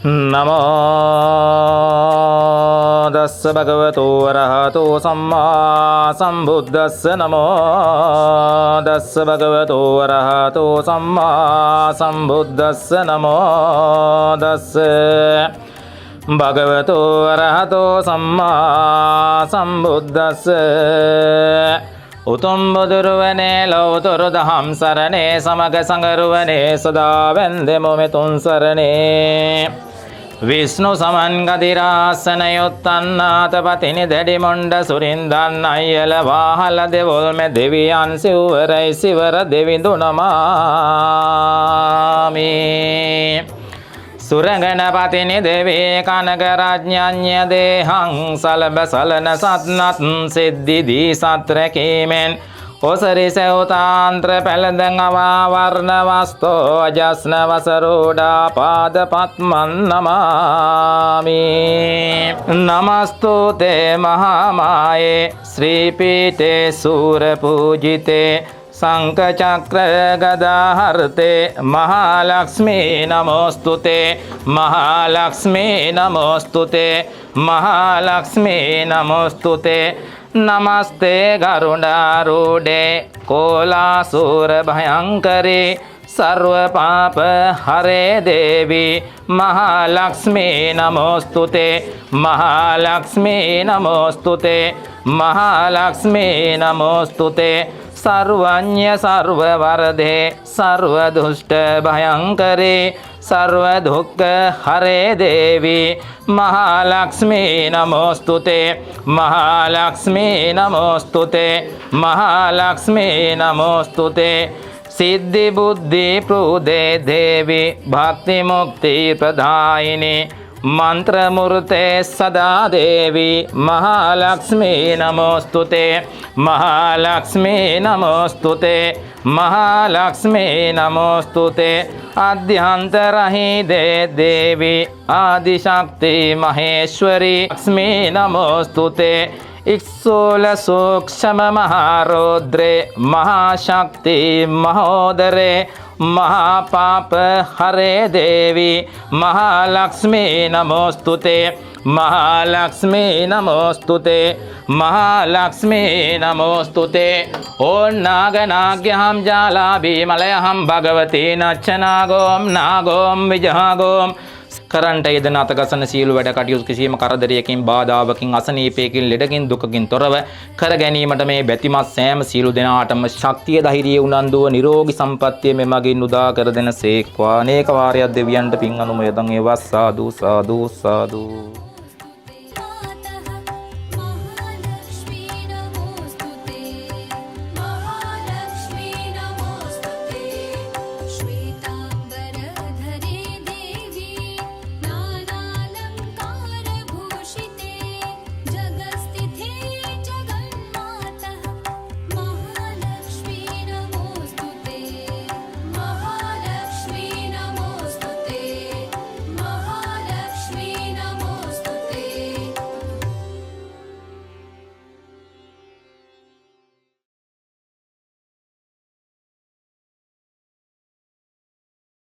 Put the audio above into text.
නමෝ දස්ස භගවතු වරහතෝ සම්මා සම්බුද්දස්ස නමෝ දස්ස භගවතු වරහතෝ සම්මා සම්බුද්දස්ස නමෝ දස්ස භගවතු වරහතෝ සම්මා සම්බුද්දස්ස උතුම් බුදුරුවනේ ලෞතර දහම් සරණේ සමග සංගරුවනේ සදා වැන්දෙමු මෙතුන් සරණේ විෂ්ණු සමන් ගදිරාසනයොත්තන්නාත පතිනි දැඩි මොණ්ඩ සුරින්දන් අයල වාහල දෙවොල් මෙ දෙවියන් සිව්වරයි සිවර දෙවිඳු නමාමි සුරංගන පතිනි දෙවේ කනක රාජ්ඤඤ්ඤ දේහං සලබ සලන සත්නත් සිද්ධි දී සත්‍රකීමෙන් ඔසරි සෙවතාන්ත්‍ර පැළඳන් අවාවර්ණ වස්තෝ අජස්න වසරෝඩා පාද පත්මන් නමාමි නමස්තුතේ මහාමායේ ශ්‍රී පීඨේ සූර පූජිතේ शंख चक्र गदाहर्ते महालक्ष्मी नमोस्तुते महालक्ष्मी नमोस्तुते महालक्ष्मी नमोस्तुते नमस्ते गरुडारूढे कोलासुर भयंकरी सर्व पाप हरे देवी महालक्ष्मी नमोस्तुते महालक्ष्मी नमोस्तुते महालक्ष्मी नमोस्तुते सर्वज्ञ सर्ववरदे सर्वदुष्ट भयंकरे सर्वदुःख हरे देवी महालक्ष्मी नमोस्तुते महालक्ष्मी नमोस्तुते महालक्ष्मी नमोस्तुते सिद्धि बुद्धि प्रदे देवी भक्ति मुक्ति प्रदायिनी मंत्रमूर्ते सदा देवी महालक्ष्मी नमोस्तुते महालक्ष्मी नमोस्तुते महालक्ष्मी नमोस्तुते आद्यंतरहिते देवी आदिशक्ति महेश्वरी लक्ष्मी नमोस्तुते इक्सोल सूक्ष्म महारौद्रे महाशक्ति महोदरे महापाप हरे देवी महालक्ष्मी नमोस्तुते महालक्ष्मी नमोस्तुते महालक्ष्मी नमोस्तुते ओं नागनाग्यहं जालाभिमलयहं भगवती नच्छनागों नागों विजहागों කරන්ට යෙදෙන අතගසන සියලු වැඩ කටයුතු කිසියම් කරදරයකින් බාධාවකින් අසනීපයකින් ලෙඩකින් දුකකින් තොරව කර ගැනීමට මේ බැතිමත් සෑම සියලු දෙනාටම ශක්තිය ධෛර්යය උනන්දුව නිරෝගී සම්පන්නිය මෙමගින් උදා කර දෙන සේක්වා අනේක වාරයක් දෙවියන්ට පින් අනුමෝදන් වේවා සාදු සාදු සාදු